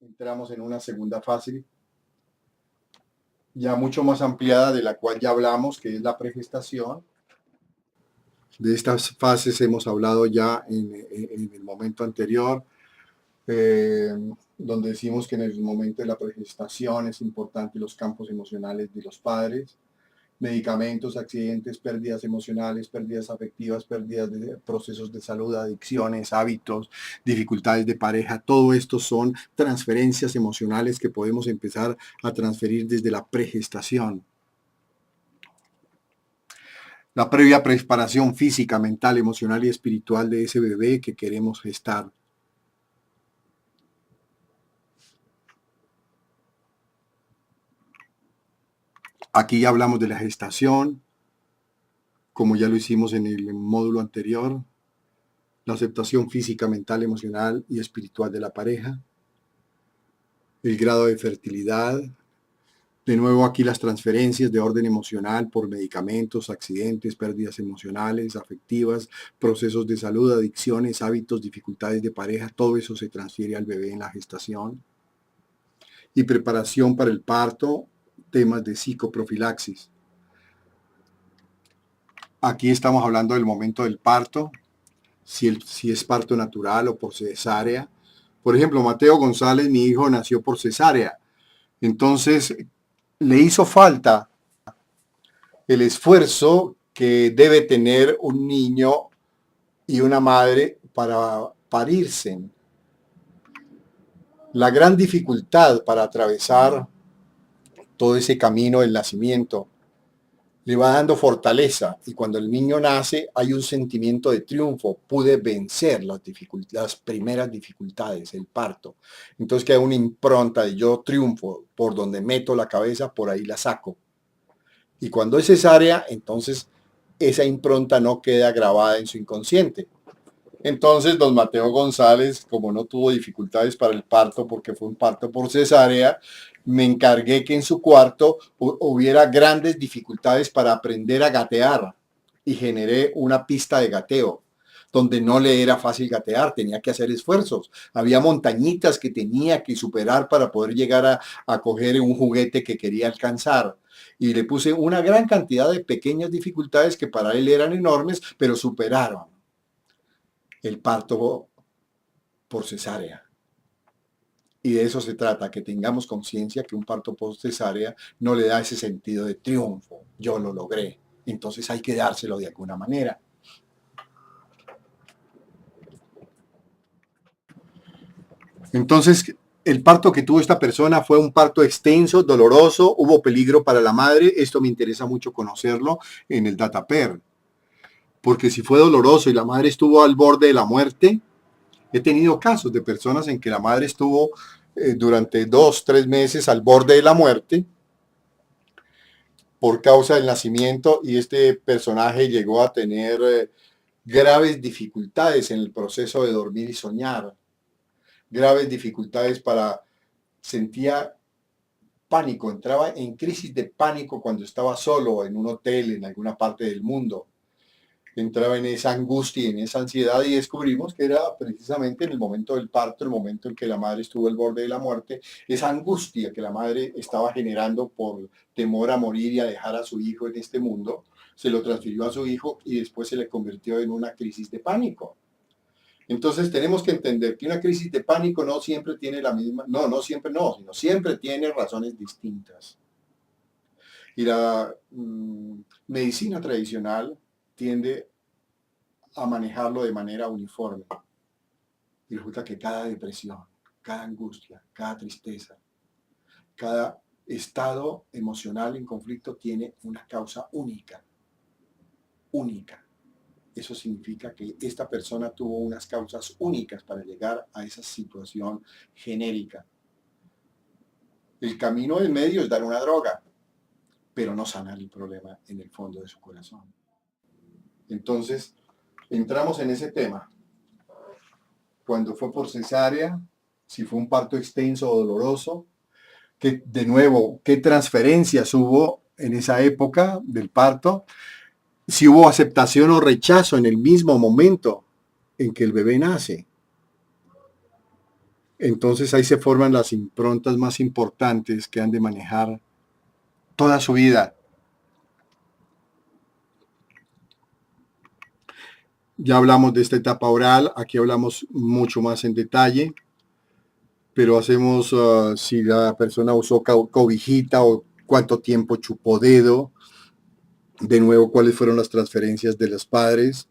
entramos en una segunda fase ya mucho más ampliada, de la cual ya hablamos, que es la pregestación. De estas fases hemos hablado ya en el momento anterior, donde decimos que en el momento de la pregestación es importante los campos emocionales de los padres, medicamentos, accidentes, pérdidas emocionales, pérdidas afectivas, pérdidas de procesos de salud, adicciones, hábitos, dificultades de pareja. Todo esto son transferencias emocionales que podemos empezar a transferir desde la pregestación. La previa preparación física, mental, emocional y espiritual de ese bebé que queremos gestar. Aquí ya hablamos de la gestación, como ya lo hicimos en el módulo anterior, la aceptación física, mental, emocional y espiritual de la pareja, el grado de fertilidad, de nuevo aquí las transferencias de orden emocional por medicamentos, accidentes, pérdidas emocionales, afectivas, procesos de salud, adicciones, hábitos, dificultades de pareja, todo eso se transfiere al bebé en la gestación. Y preparación para el parto, temas de psicoprofilaxis. Aquí estamos hablando del momento del parto, si es parto natural o por cesárea. Por ejemplo, Mateo González, mi hijo, nació por cesárea. Entonces, le hizo falta el esfuerzo que debe tener un niño y una madre para parirse. La gran dificultad para atravesar todo ese camino del nacimiento le va dando fortaleza, y cuando el niño nace hay un sentimiento de triunfo. Pude vencer las primeras dificultades, el parto. Entonces queda una impronta de yo triunfo, por donde meto la cabeza, por ahí la saco. Y cuando es cesárea, entonces esa impronta no queda grabada en su inconsciente. Entonces don Mateo González, como no tuvo dificultades para el parto porque fue un parto por cesárea, me encargué que en su cuarto hubiera grandes dificultades para aprender a gatear, y generé una pista de gateo donde no le era fácil gatear, tenía que hacer esfuerzos. Había montañitas que tenía que superar para poder llegar a coger un juguete que quería alcanzar. Y le puse una gran cantidad de pequeñas dificultades que para él eran enormes, pero superaron el parto por cesárea. Y de eso se trata, que tengamos conciencia que un parto por cesárea no le da ese sentido de triunfo. Yo lo logré. Entonces hay que dárselo de alguna manera. Entonces, el parto que tuvo esta persona fue un parto extenso, doloroso, hubo peligro para la madre. Esto me interesa mucho conocerlo en el DataPer. Porque si fue doloroso y la madre estuvo al borde de la muerte, he tenido casos de personas en que la madre estuvo durante 2-3 meses al borde de la muerte por causa del nacimiento, y este personaje llegó a tener graves dificultades en el proceso de dormir y soñar, graves dificultades sentía pánico, entraba en crisis de pánico cuando estaba solo en un hotel en alguna parte del mundo. Entraba en esa angustia, en esa ansiedad, y descubrimos que era precisamente en el momento del parto, el momento en que la madre estuvo al borde de la muerte, esa angustia que la madre estaba generando por temor a morir y a dejar a su hijo en este mundo, se lo transfirió a su hijo y después se le convirtió en una crisis de pánico. Entonces tenemos que entender que una crisis de pánico no siempre tiene la misma, no siempre no, sino siempre tiene razones distintas. Y la medicina tradicional tiende a manejarlo de manera uniforme. Y resulta que cada depresión, cada angustia, cada tristeza, cada estado emocional en conflicto tiene una causa única. Única. Eso significa que esta persona tuvo unas causas únicas para llegar a esa situación genérica. El camino del medio es dar una droga, pero no sanar el problema en el fondo de su corazón. Entonces, entramos en ese tema. Cuando fue por cesárea, si fue un parto extenso o doloroso, que de nuevo, qué transferencias hubo en esa época del parto, si hubo aceptación o rechazo en el mismo momento en que el bebé nace. Entonces ahí se forman las improntas más importantes que han de manejar toda su vida. Ya hablamos de esta etapa oral, aquí hablamos mucho más en detalle, pero hacemos si la persona usó cobijita o cuánto tiempo chupó dedo, de nuevo cuáles fueron las transferencias de los padres,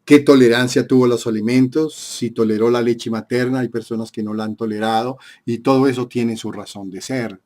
qué tolerancia tuvo a los alimentos, si toleró la leche materna, hay personas que no la han tolerado, y todo eso tiene su razón de ser.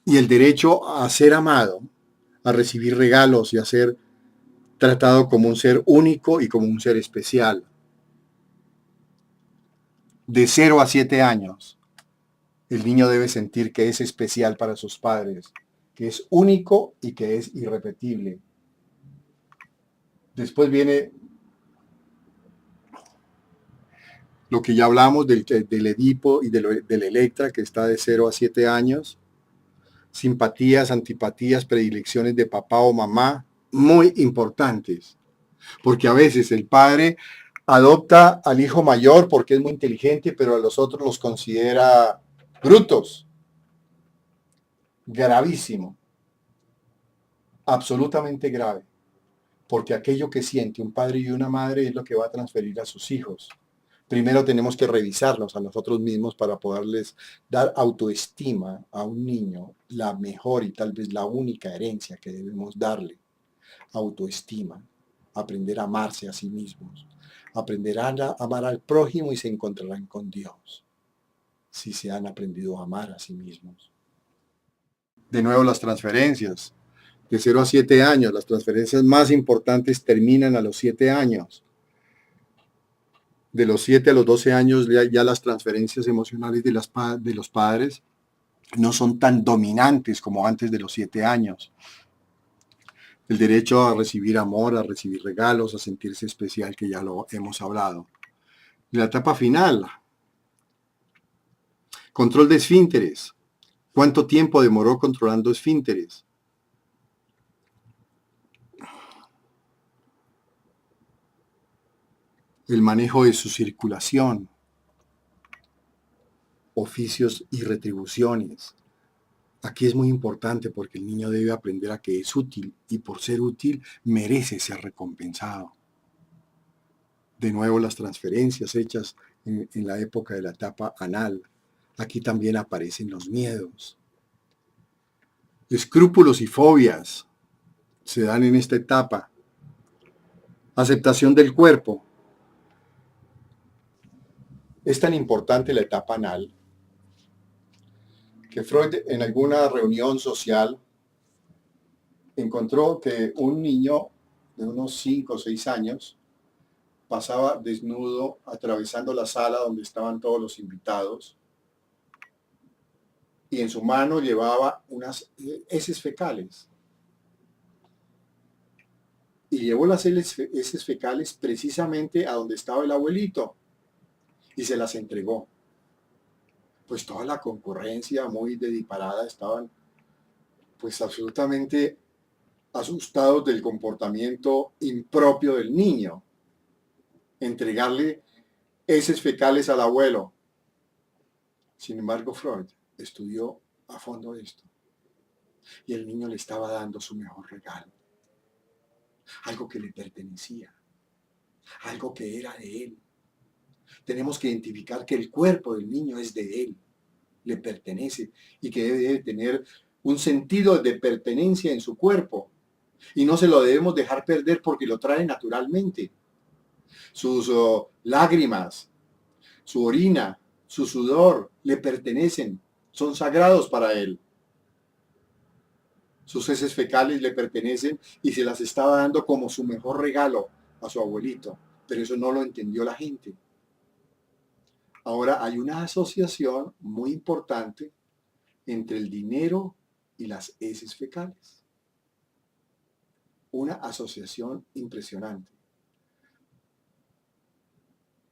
Y el derecho a ser amado, a recibir regalos y a ser tratado como un ser único y como un ser especial. De 0 a 7 años, el niño debe sentir que es especial para sus padres, que es único y que es irrepetible. Después viene lo que ya hablamos del Edipo y del Electra, que está de 0 a 7 años. Simpatías, antipatías, predilecciones de papá o mamá, muy importantes. Porque a veces el padre adopta al hijo mayor porque es muy inteligente, pero a los otros los considera brutos. Gravísimo. Absolutamente grave. Porque aquello que siente un padre y una madre es lo que va a transferir a sus hijos. Primero tenemos que revisarnos a nosotros mismos para poderles dar autoestima a un niño, la mejor y tal vez la única herencia que debemos darle. Autoestima, aprender a amarse a sí mismos, aprender a amar al prójimo y se encontrarán con Dios, si se han aprendido a amar a sí mismos. De nuevo las transferencias. De 0 a 7 años, las transferencias más importantes terminan a los 7 años. De los 7 a los 12 años ya las transferencias emocionales de los padres no son tan dominantes como antes de los 7 años. El derecho a recibir amor, a recibir regalos, a sentirse especial, que ya lo hemos hablado. La etapa final. Control de esfínteres. ¿Cuánto tiempo demoró controlando esfínteres? El manejo de su circulación, oficios y retribuciones. Aquí es muy importante porque el niño debe aprender a que es útil y por ser útil merece ser recompensado. De nuevo las transferencias hechas en la época de la etapa anal. Aquí también aparecen los miedos. Escrúpulos y fobias se dan en esta etapa. Aceptación del cuerpo. Es tan importante la etapa anal que Freud en alguna reunión social encontró que un niño de unos 5 o 6 años pasaba desnudo atravesando la sala donde estaban todos los invitados y en su mano llevaba unas heces fecales. Y llevó las heces fecales precisamente a donde estaba el abuelito y se las entregó. Pues toda la concurrencia muy disparada estaban pues absolutamente asustados del comportamiento impropio del niño. Entregarle heces fecales al abuelo. Sin embargo, Freud estudió a fondo esto y el niño le estaba dando su mejor regalo. Algo que le pertenecía, algo que era de él. Tenemos que identificar que el cuerpo del niño es de él, le pertenece y que debe tener un sentido de pertenencia en su cuerpo. Y no se lo debemos dejar perder porque lo trae naturalmente. Sus lágrimas, su orina, su sudor le pertenecen, son sagrados para él. Sus heces fecales le pertenecen y se las estaba dando como su mejor regalo a su abuelito. Pero eso no lo entendió la gente. Ahora hay una asociación muy importante entre el dinero y las heces fecales. Una asociación impresionante.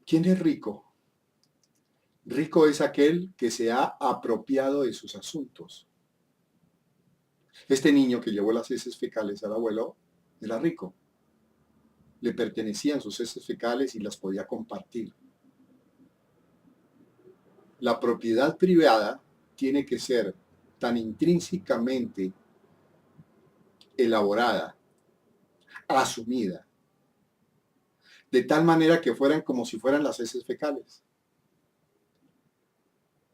¿Quién es rico? Rico es aquel que se ha apropiado de sus asuntos. Este niño que llevó las heces fecales al abuelo era rico. le pertenecían sus heces fecales y las podía compartir. La propiedad privada tiene que ser tan intrínsecamente elaborada, asumida, de tal manera que fueran como si fueran las heces fecales.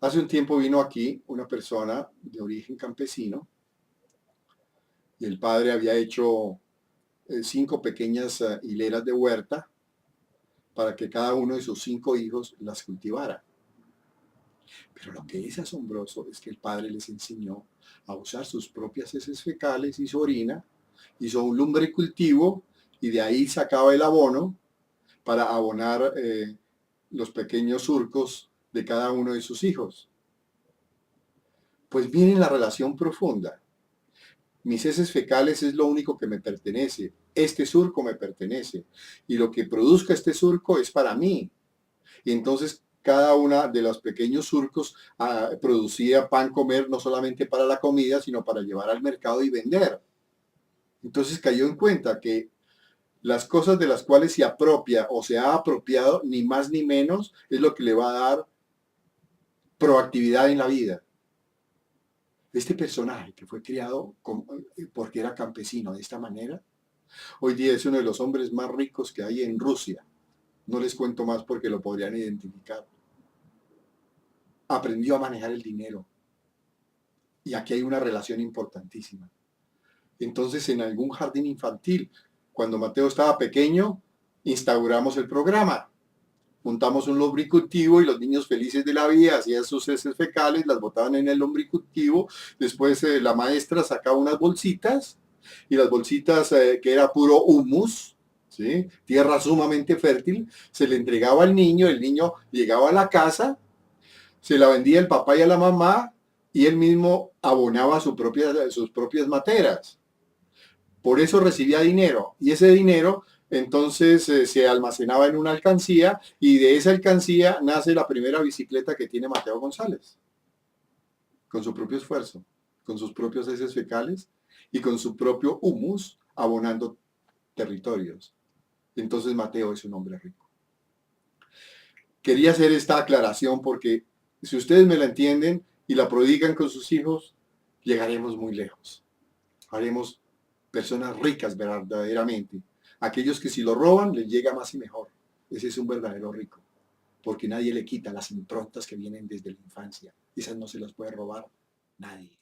Hace un tiempo vino aquí una persona de origen campesino y el padre había hecho 5 pequeñas hileras de huerta para que cada uno de sus 5 hijos las cultivara. Pero lo que es asombroso es que el padre les enseñó a usar sus propias heces fecales y su orina, hizo un lumbricultivo y de ahí sacaba el abono para abonar los pequeños surcos de cada uno de sus hijos. Pues miren la relación profunda. Mis heces fecales es lo único que me pertenece. Este surco me pertenece. Y lo que produzca este surco es para mí. Y entonces cada una de los pequeños surcos producía pan comer no solamente para la comida, sino para llevar al mercado y vender. Entonces cayó en cuenta que las cosas de las cuales se apropia o se ha apropiado, ni más ni menos, es lo que le va a dar proactividad en la vida. Este personaje que fue criado porque era campesino de esta manera, hoy día es uno de los hombres más ricos que hay en Rusia. No les cuento más porque lo podrían identificar. Aprendió a manejar el dinero. Y aquí hay una relación importantísima. Entonces, en algún jardín infantil, cuando Mateo estaba pequeño, instauramos el programa. Montamos un lombricultivo y los niños felices de la vida hacían sus heces fecales, las botaban en el lombricultivo. Después la maestra sacaba unas bolsitas y las bolsitas que era puro humus, ¿sí? Tierra sumamente fértil, se le entregaba al niño, el niño llegaba a la casa, se la vendía el papá y a la mamá y él mismo abonaba sus propias materas. Por eso recibía dinero y ese dinero entonces se almacenaba en una alcancía y de esa alcancía nace la primera bicicleta que tiene Mateo González, con su propio esfuerzo, con sus propios heces fecales y con su propio humus abonando territorios. Entonces Mateo es un hombre rico. Quería hacer esta aclaración porque si ustedes me la entienden y la prodigan con sus hijos, llegaremos muy lejos. Haremos personas ricas verdaderamente. Aquellos que si lo roban les llega más y mejor. Ese es un verdadero rico. Porque nadie le quita las improntas que vienen desde la infancia. Esas no se las puede robar nadie.